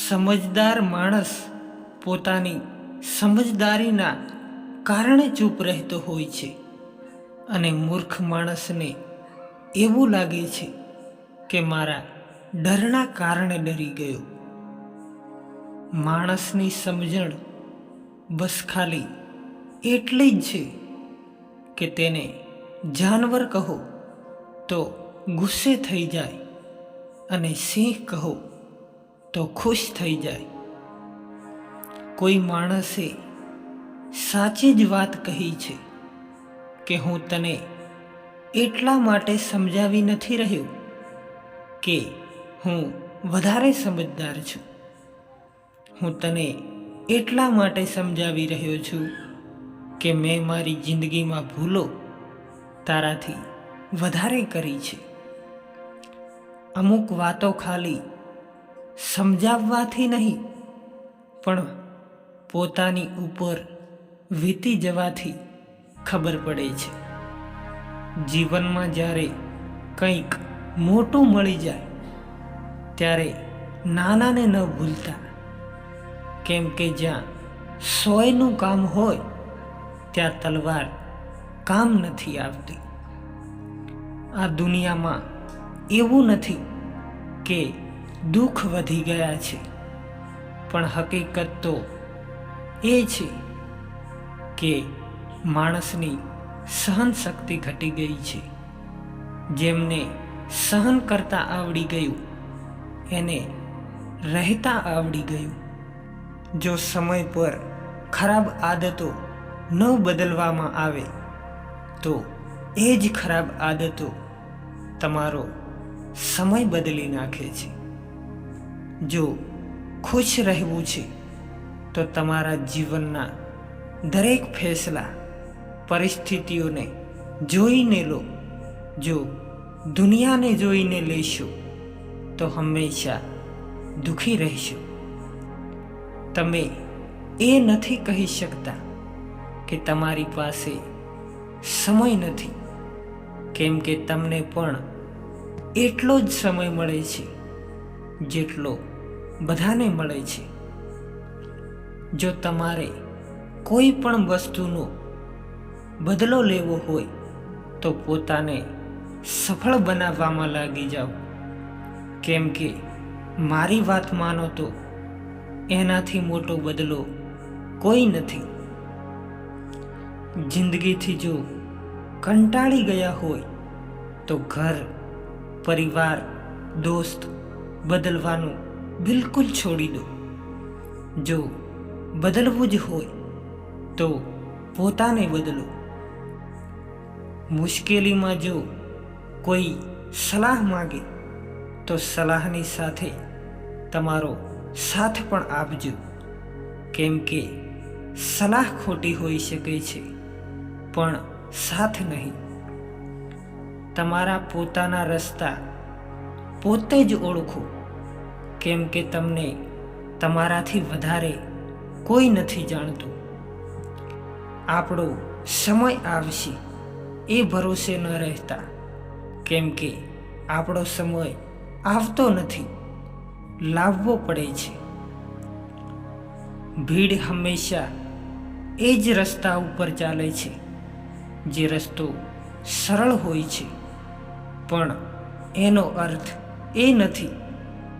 સમજદાર માણસ પોતાની સમજદારીના કારણે ચૂપ રહેતો હોય છે અને મૂર્ખ માણસને એવું લાગે છે કે મારા ડરના કારણે ડરી ગયો. માણસની સમજણ બસ ખાલી એટલી જ છે કે તેને જાનવર કહો તો ગુસ્સે થઈ જાય અને સિંહ કહો તો ખુશ થઈ જાય. કોઈ માણસે સાચી જ વાત કહી છે કે હું તને એટલા માટે સમજાવી નથી રહ્યો કે હું વધારે સમજદાર છું. હું તને એટલા માટે સમજાવી રહ્યો છું કે મેં મારી જિંદગીમાં ભૂલો તારાથી વધારે કરી છે. અમુક વાતો ખાલી સમજાવવાથી નહીં પણ પોતાની ઉપર વીતી જવાથી ખબર પડે છે. જીવનમાં જ્યારે કંઈક મોટું મળી જાય ત્યારે નાનાને ન ભૂલતા, કેમ કે જ્યાં 100નું કામ હોય ત્યાં તલવાર કામ નથી આવતી. આ દુનિયામાં એવું નથી કે દુઃખ વધી ગયા છે, પણ હકીકત તો એ છે કે માણસની સહન શક્તિ ઘટી ગઈ છે. જેમને સહન કરતા આવડી ગયું એને રહેતા આવડી ગયું. જો સમય પર ખરાબ આદતો ન બદલવામાં આવે તો એ જ ખરાબ આદતો તમારો સમય બદલી નાખે છે. જો ખુશ રહેવું છે તો તમારા જીવનના દરેક ફેસલા પરિસ્થિતિઓને જોઈને લો. જો દુનિયાને જોઈને લેશો તો હંમેશા દુઃખી રહેશો. તમે એ નથી કહી શકતા કે તમારી પાસે સમય નથી, કેમ કે તમને પણ એટલો જ સમય મળે છે જેટલો બધાને મળે છે. જો તમારે કોઈ પણ વસ્તુનો બદલો લેવો હોય તો પોતાને સફળ બનાવવામાં લાગી જાઓ, કેમ કે મારી વાત માનો તો એનાથી મોટો બદલો કોઈ નથી. જિંદગીથી જો કંટાળી ગયા હોય તો ઘર, પરિવાર, દોસ્ત બદલવાનું બિલકુલ છોડી દો. જો બદલવું જ હોય તો પોતાને બદલો. મુશ્કેલીમાં જો કોઈ સલાહ માગે તો સલાહની સાથે તમારો સાથ પણ આપજો, કેમ કે સલાહ ખોટી હોઈ શકે છે પણ સાથ નહીં. તમારા પોતાના રસ્તા પોતે જ ઓળખો, કેમ કે તમને તમારાથી વધારે કોઈ નથી જાણતું. આપણો સમય આવશે એ ભરોસે ન રહેતા, કેમ કે આપણો સમય આવતો નથી, લાવવો પડે છે. ભીડ હંમેશા એ જ રસ્તા ઉપર ચાલે છે જે રસ્તો સરળ હોય છે, પણ એનો અર્થ એ નથી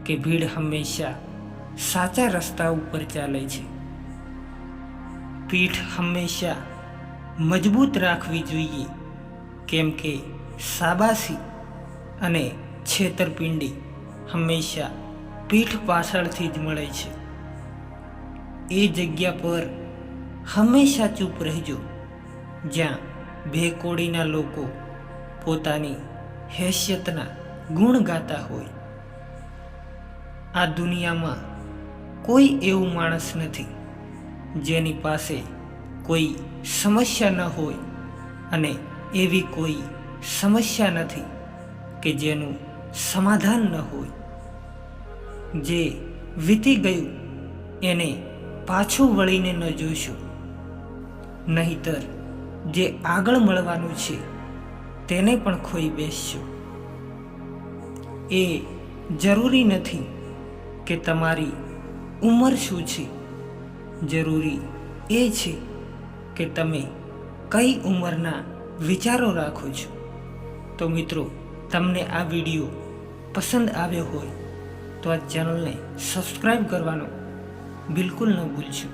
કે ભીડ હંમેશા સાચા રસ્તા ઉપર ચાલે છે. પીઠ હંમેશા મજબૂત રાખવી જોઈએ, કેમ કે શાબાશી અને છેતરપિંડી હંમેશા પીઠ પાછળથી જ મળે છે. એ જગ્યા પર હંમેશા ચૂપ રહેજો જ્યાં બે કોડીના લોકો પોતાની હેસિયતના ગુણ ગાતા હોય. આ દુનિયામાં કોઈ એવું માણસ નથી જેની પાસે કોઈ સમસ્યા ન હોય, અને એવી કોઈ સમસ્યા નથી કે જેનું સમાધાન ન હોય. જે વીતી ગયું એને પાછું વળીને ન જોશો, નહીતર જે આગળ મળવાનું છે તેને પણ ખોઈ બેસશો. એ જરૂરી નથી કે તમારી ઉંમર શું છે, જરૂરી એ છે કે તમે કઈ ઉંમરના વિચારો રાખો છો. તો મિત્રો, તમને આ વિડીયો પસંદ આવ્યો હોય તો આ ચેનલને સબસ્ક્રાઈબ કરવાનું બિલકુલ ન ભૂલશો.